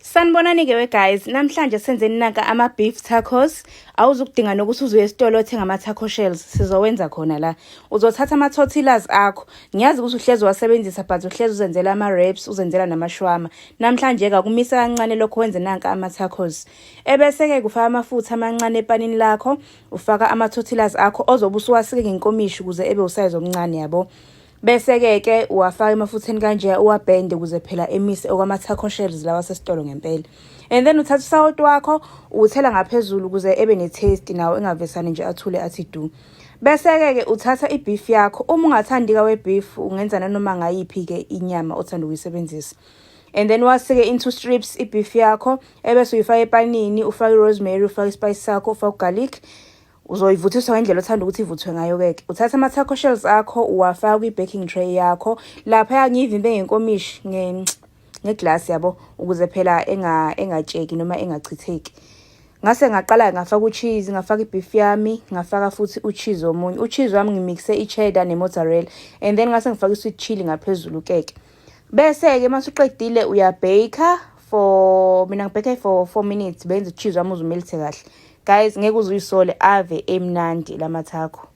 Sanibonani-ke we guys, namhlanje senzeni nanka ama-beef tacos. Awuzukudinga nokuthi uzuye esitolo othenga ama-taco shells, sizowenza khona la. Uzothatha ama-tortillas akho, ngiyazi ukuthi uhlezi wasebenzisa but uhlezi uzenzela ama-wraps, uzenzela namashwama. Namhlanje-ke akumisa kancane lokho wenze nanka ama-tacos. Ebese-ke kufaka amafutha amancane epanini lakho, ufaka ama-tortillas akho ozobe usuwasike ngenkomishi ukuze ebe usize omncane yabo. Bese-ke uwafaka emafutheni kanje uwabhende ukuze phela emise okwama-taco shells lawa sesitolo ngempela. And then uthatha usawoti wakho uthela ngaphezulu ukuze ebe ne-taste nawo engavesane nje athule athi du. Bese-ke uthatha i-beef yakho. Uma ungathandi we-beef ungenza nanoma ngayiphi-ke inyama othanda ukuyisebenzisa. And then wasike into strips i-beef yakho, ebese uyifaka epanini, ufake i-rosemary, ufake i-spice sakho, ufake garlic. Uzoyivuthisa ngendlela othanda ukuthi ivuthwe ngayo-ke. Uthatha ama-taco shells akho uwafaka kwi-baking tray yakho. Lapha ngiyivimbe ngenkomishi ngeglass yabo ukuze phela engatsheki noma engachitheki. Ngase ngaqala ngafaka ucheese, ngafaka i-beef yami, ngafaka futhi ucheese omunye. Ucheese wami ngimixe i-cheddar ne-mozzarella and then ngase ngifaka i-sweet chili ngaphezulu keke. Bese-ke masuqedile uyabheka mina ngibheke for 4 minutes benze ucheese wami uzumelithe kahle. Guys, ngeke uzuyisole ave emnandi lamathakho.